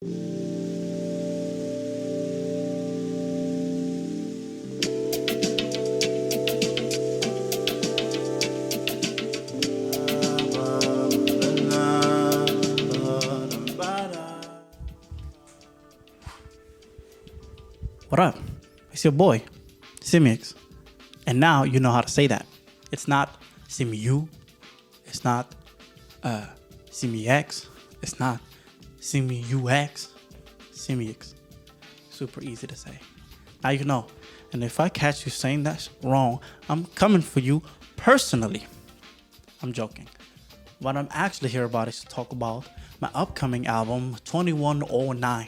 What up? It's your boy, Simiux. And now you know how to say that. It's not Simiu. It's not Simiux. It's not Simiux. Simiux. Super easy to say. Now you know. And if I catch you saying that wrong, I'm coming for you personally. I'm joking. What I'm actually here about is to talk about my upcoming album, 2109.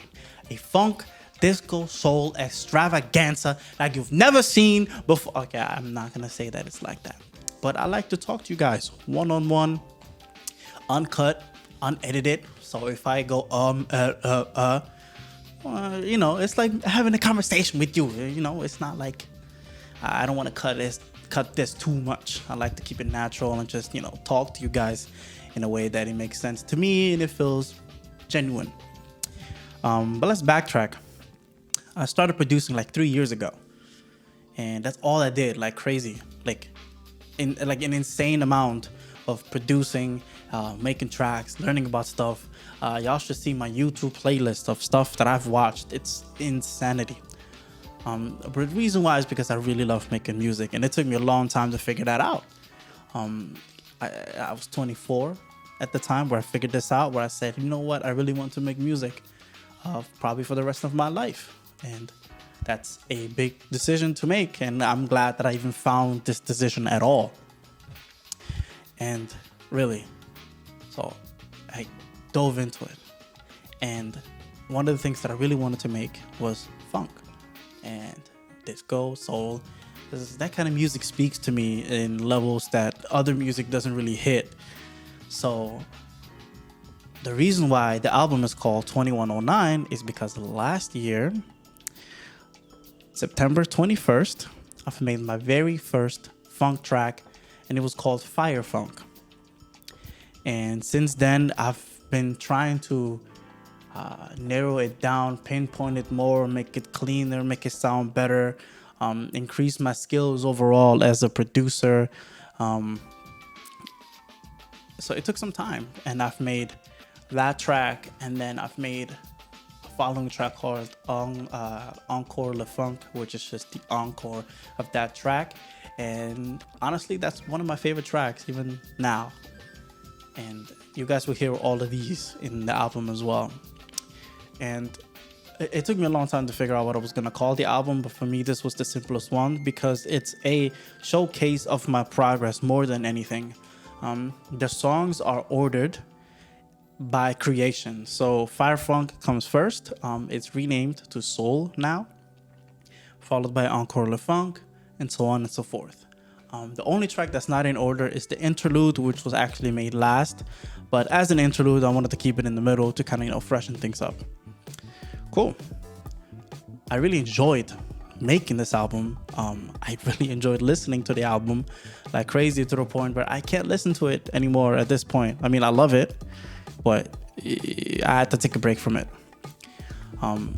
A funk disco soul extravaganza like you've never seen before. Okay, I'm not gonna say that it's like that, but I like to talk to you guys one-on-one, uncut, unedited. So if I go it's like having a conversation with you. It's not like I don't want to cut this too much. I like to keep it natural and just talk to you guys in a way that it makes sense to me and it feels genuine. But let's backtrack. I started producing like 3 years ago, and that's all I did, like crazy, like an insane amount of producing, making tracks, learning about stuff. Y'all should see my YouTube playlist of stuff that I've watched. It's insanity. But the reason why is because I really love making music, and it took me a long time to figure that out. I was 24 at the time where I figured this out, where I said, you know what, I really want to make music, probably for the rest of my life. And that's a big decision to make, and I'm glad that I even found this decision at all. And really, so I dove into it, and one of the things that I really wanted to make was funk and disco, soul. That kind of music speaks to me in levels that other music doesn't really hit. So the reason why the album is called 2109 is because last year, September 21st, I've made my very first funk track, and it was called Fire Funk. And since then, I've been trying to narrow it down, pinpoint it more, make it cleaner, make it sound better, increase my skills overall as a producer. So it took some time, and I've made that track, and then I've made following track called Encore Le Funk, which is just the encore of that track. And honestly, that's one of my favorite tracks even now. And you guys will hear all of these in the album as well. And it took me a long time to figure out what I was going to call the album, but for me, this was the simplest one because it's a showcase of my progress more than anything. The songs are ordered by creation. So Fire Funk comes first. It's renamed to Soul now, followed by Encore Le Funk, and so on and so forth. The only track that's not in order is the interlude, which was actually made last. But as an interlude, I wanted to keep it in the middle to kind of freshen things up. Cool. I really enjoyed making this album. I really enjoyed listening to the album like crazy, to the point where I can't listen to it anymore at this point. I mean, I love it, but I had to take a break from it.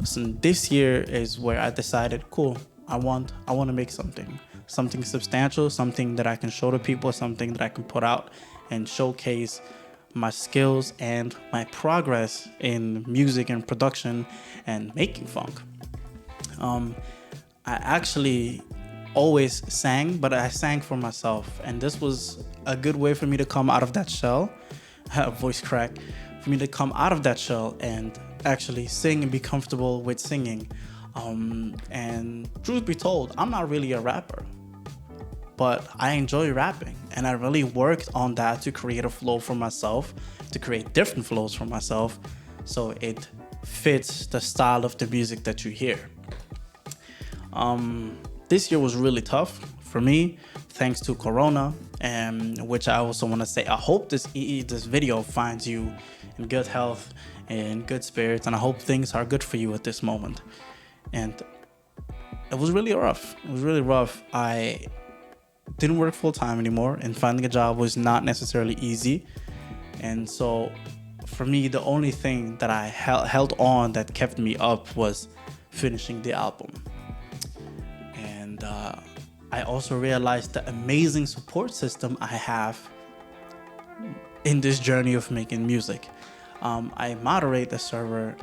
So this year is where I decided, cool, I want to make something substantial, something that I can show to people, something that I can put out and showcase my skills and my progress in music and production and making funk. I actually always sang, but I sang for myself, and this was a good way for me to come out of that shell. Voice crack. For me to come out of that shell and actually sing and be comfortable with singing. And truth be told, I'm not really a rapper, but I enjoy rapping, and I really worked on that to create a flow for myself, to create different flows for myself, so it fits the style of the music that you hear. This year was really tough for me, thanks to Corona, which I also want to say, I hope this video finds you in good health and good spirits, and I hope things are good for you at this moment. And it was really rough. It was really rough. I didn't work full time anymore, and finding a job was not necessarily easy. And so for me, the only thing that I held on that kept me up was finishing the album. And I also realized the amazing support system I have in this journey of making music. I moderate a server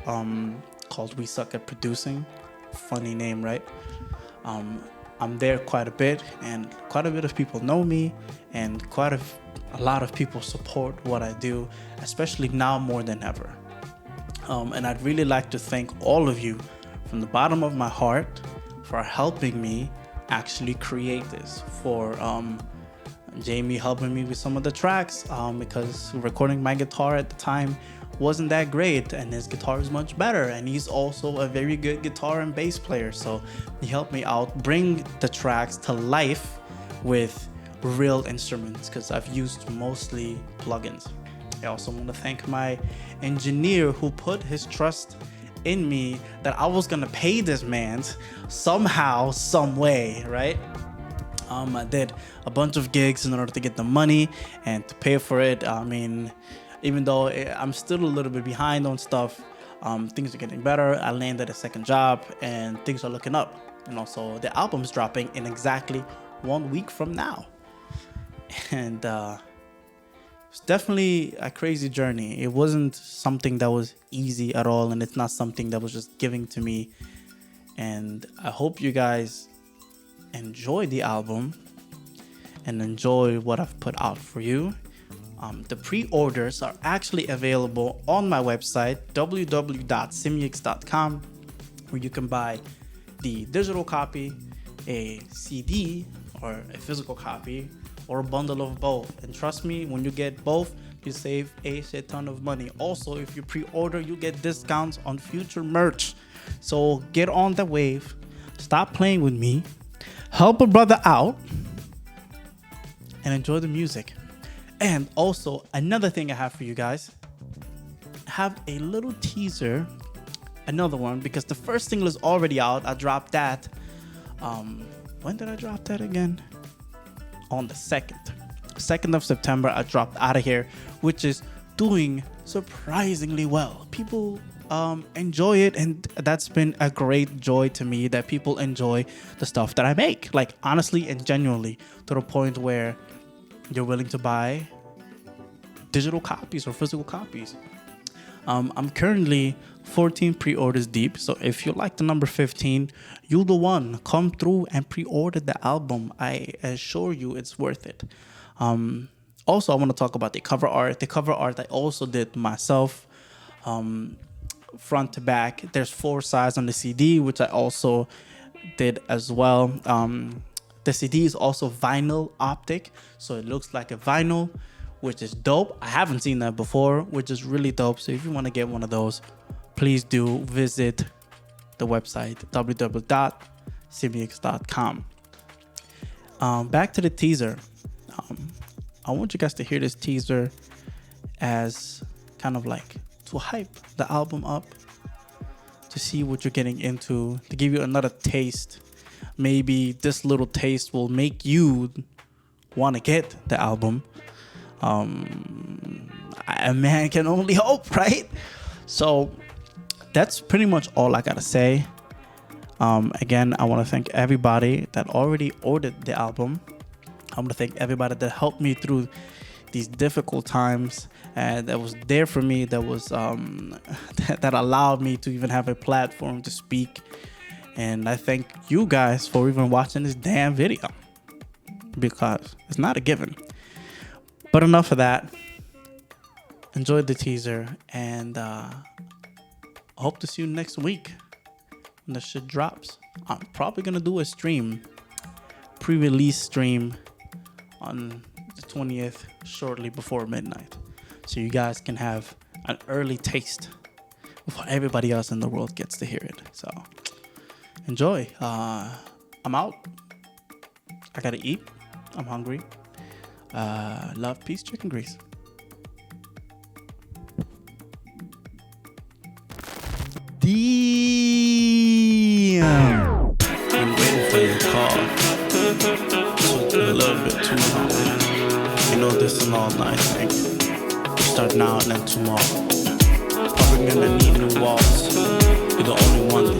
called We Suck at Producing. Funny name, right? I'm there quite a bit, and quite a bit of people know me, and quite a lot of people support what I do, especially now more than ever. And I'd really like to thank all of you from the bottom of my heart for helping me actually create this, for Jamie helping me with some of the tracks, because recording my guitar at the time wasn't that great, and his guitar is much better, and he's also a very good guitar and bass player, so he helped me out bring the tracks to life with real instruments, because I've used mostly plugins. I also want to thank my engineer who put his trust in me that I was gonna pay this man somehow, some way, right? I did a bunch of gigs in order to get the money and to pay for it. I mean, even though I'm still a little bit behind on stuff, things are getting better. I landed a second job and things are looking up. And also the album's dropping in exactly 1 week from now. And it's definitely a crazy journey. It wasn't something that was easy at all, and it's not something that was just given to me. And I hope you guys enjoy the album and enjoy what I've put out for you. The pre-orders are actually available on my website, www.simiux.com, where you can buy the digital copy, a CD, or a physical copy, or a bundle of both. And trust me, when you get both, you save a shit ton of money. Also, if you pre-order, you get discounts on future merch. So get on the wave, stop playing with me, help a brother out, and enjoy the music. And also, another thing I have for you guys, I have a little teaser, another one, because the first single is already out. I dropped that. When did I drop that again? On the 2nd of September, I dropped Out of Here, which is doing surprisingly well. People enjoy it, and that's been a great joy to me that people enjoy the stuff that I make, like honestly and genuinely, to the point where you're willing to buy digital copies or physical copies. I'm currently 14 pre-orders deep, so if you like the number 15, you the one. Come through and pre-order the album. I assure you it's worth it. Also, I want to talk about the cover art. The cover art I also did myself, front to back. There's 4 sides on the CD, which I also did as well. The CD is also vinyl optic, so it looks like a vinyl, which is dope. I haven't seen that before, which is really dope. So if you want to get one of those, please do visit the website, www.simiux.com. Back to the teaser. I want you guys to hear this teaser as kind of like to hype the album up, to see what you're getting into, to give you another taste. Maybe this little taste will make you want to get the album. A man can only hope, right? So that's pretty much all I gotta say. Again, I want to thank everybody that already ordered the album. I want to thank everybody that helped me through these difficult times, and that was there for me, that was that allowed me to even have a platform to speak. And I thank you guys for even watching this damn video, because it's not a given. But enough of that. Enjoy the teaser, and I hope to see you next week when the shit drops. I'm probably gonna do a stream, pre-release stream on the 20th, shortly before midnight, so you guys can have an early taste before everybody else in the world gets to hear it. So enjoy. I'm out. I gotta eat. I'm hungry. Love, peace, chicken grease. Damn. I'm waiting for your call. Took a little bit too long. You know this is an all night thing. Start now and then tomorrow. gonna need new walls. You're the only one